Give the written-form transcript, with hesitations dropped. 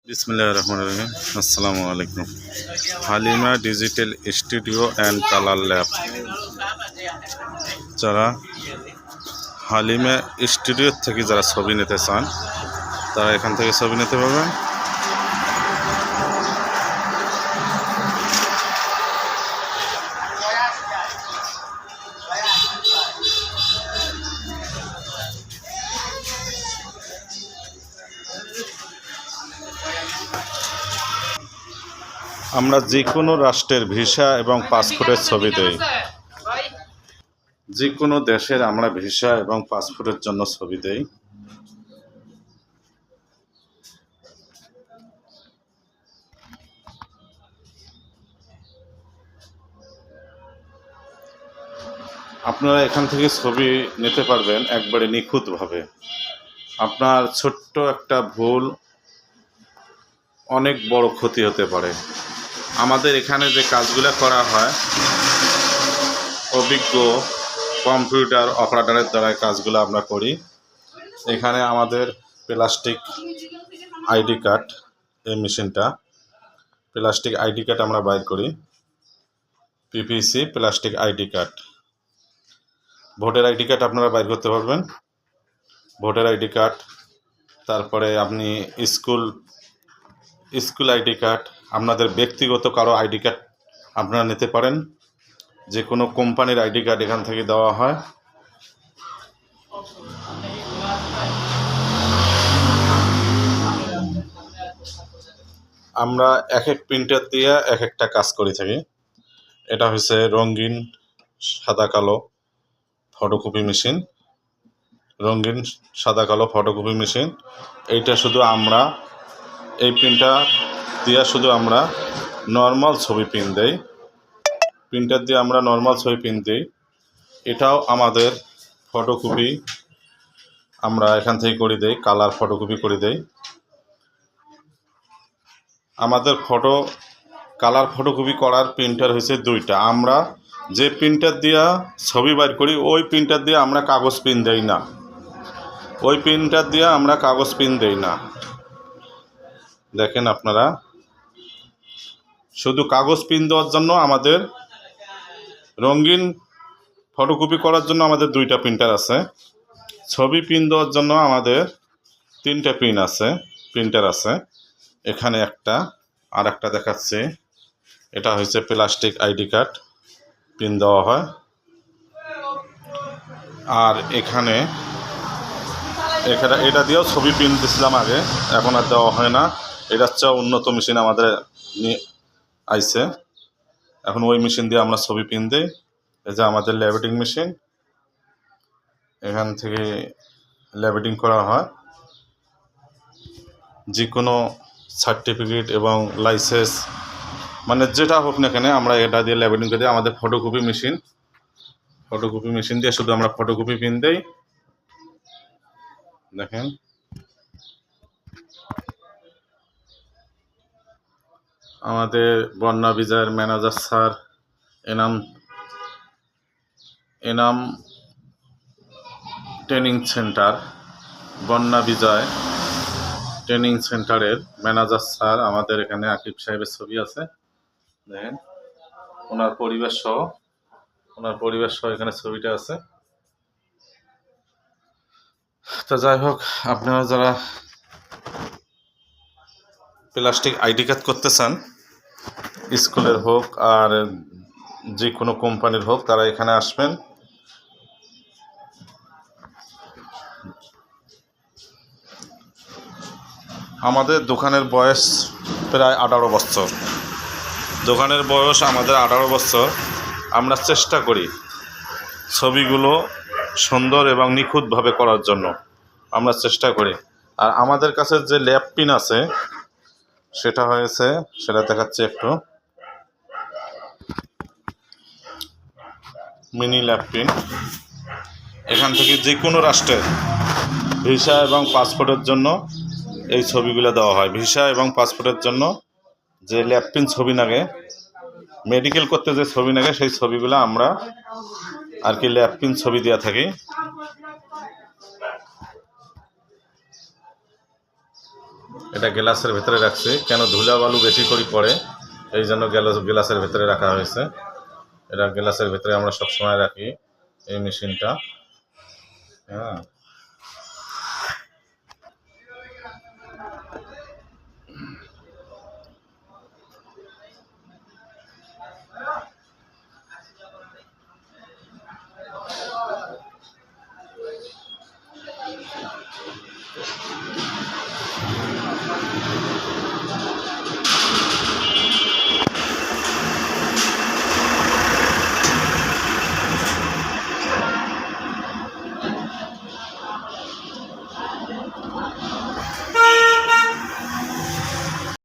বিসমিল্লাহির রহমানির রহিম। আসসালামু আলাইকুম। Halima digital studio and colour lab. যারা হালিমা স্টুডিও থেকে যারা ছবি নিতে চান তারা এখান থেকে ছবি নিতে পারবেন। আমরা যে কোনো রাষ্ট্রের ভিসা এবং পাসপোর্টের ছবি দেই। যে কোনো দেশের আমরা ভিসা এবং পাসপোর্টের জন্য ছবি দেই। আপনারা এখান থেকে ছবি নিতে পারবেন একবারে নিখুঁতভাবে। আপনার ছোট্ট একটা ভুল অনেক বড় ক্ষতি হতে পারে। আমাদের এখানে যে কাজগুলো করা হয় অভিজ্ঞ কম্পিউটার অপারেটরের দ্বারা কাজগুলো আমরা করি। এখানে আমাদের প্লাস্টিক আইডি কার্ড, এই মেশিনটা প্লাস্টিক আইডি কার্ড আমরা বাইর করি। PPC plastic ID card, voter ID card আপনারা বাইর করতে পারবেন। ভোটার আইডি কার্ড, তারপরে আপনি স্কুল আইডি কার্ড, আপনাদের ব্যক্তিগত কারো আইডি কার্ড আপনারা নিতে পারেন। যে কোনো কোম্পানির আইডি কার্ড এখান থেকে দেওয়া হয়। আমরা এক এক প্রিন্টার দিয়ে এক একটা কাজ করে থাকি। এটা হচ্ছে রঙিন সাদা কালো ফটোকপি মেশিন, রঙিন সাদা কালো ফটোকপি মেশিন। এইটা শুধু আমরা এই প্রিন্টার দিয়ে শুধু আমরা নর্মাল ছবি প্রিন্ট দেই। প্রিন্টার দিয়ে আমরা নর্মাল ছবি প্রিন্ট দিই। এটাও আমাদের ফটোকপি আমরা এখান থেকে করে দেই, কালার ফটোকপি করে দেই। আমাদের কালার ফটোকপি করার প্রিন্টার হয়েছে দুইটা। আমরা যে প্রিন্টার দিয়ে ছবি বাইর করি ওই প্রিন্টার দিয়ে আমরা কাগজ প্রিন্ট দেই না, ওই প্রিন্টার দিয়ে আমরা কাগজ প্রিন্ট দেই না। দেখেন আপনারা, শুধু কাগজ প্রিন্ট দেওয়ার জন্য আমাদের রঙিন ফটোকপি করার জন্য আমাদের দুইটা প্রিন্টার আছে। ছবি প্রিন্ট দেওয়ার জন্য আমাদের তিনটা প্রিন্টার আছে। এখানে একটা, আর একটা দেখাচ্ছে। এটা হচ্ছে প্লাস্টিক আইডি কার্ড প্রিন্ট দেওয়া হয়। আর এখানে এটা দিয়েও ছবি প্রিন্ট দিয়েছিলাম আগে, এখন আর দেওয়া হয় না। এটা হচ্ছে উন্নত মেশিন আমাদের আইছে, এখন ওই মেশিন দিয়ে আমরা ছবি প্রিন্ট দিই। এই যে আমাদের ল্যাবেটিং মেশিন, এখান থেকে ল্যাবেটিং করা হয়। যে কোনো সার্টিফিকেট এবং লাইসেন্স মানে যেটা হোক না কেন আমরা এটা দিয়ে ল্যাবেটিং করে দিই। আমাদের ফটোকপি মেশিন দিয়ে শুধু আমরা ফটোকপি প্রিন্ট দিই। দেখেন, আমাদের বন্যা বিজয়ের manager sir Enam training centre, বন্যা বিজয় ট্রেনিং সেন্টারের ম্যানেজার স্যার আমাদের এখানে আকিব সাহেবের ছবি আছে। দেখেন, ওনার পরিবেশ সহ এখানে ছবিটা আছে। তো যাই হোক, আপনারা যারা প্লাস্টিক আইডি কার্ড করতে চান, স্কুলের হোক আর যে কোনো কোম্পানির হোক, তারা এখানে আসবেন। আমাদের দোকানের বয়স প্রায় 18 বছর। দোকানের বয়স আমাদের 18 বছর। আমরা চেষ্টা করি ছবিগুলো সুন্দর এবং নিখুঁতভাবে করার জন্য, আমরা চেষ্টা করি। আর আমাদের কাছে যে ল্যাব পিন আছে সেটা দেখাচ্ছে একটু, মিনি ল্যাব পিন। এখান থেকে যে কোনো রাষ্ট্রের ভিসা এবং পাসপোর্টের জন্য এই ছবিগুলো দেওয়া হয়। ভিসা এবং পাসপোর্টের জন্য যে ল্যাব পিন ছবি লাগে, মেডিকেল করতে যে ছবি লাগে, সেই ছবিগুলো আমরা আর কি ল্যাব পিন ছবি দেওয়া থাকি। এটা গ্লাসের ভেতরে রাখছি, কেন ধুলাবালু বেশি করে পড়ে এই জন্য গ্লাসের ভেতরে রাখা হয়েছে। এটা গ্লাসের ভেতরে আমরা সবসময় রাখি এই মেশিনটা। হ্যাঁ।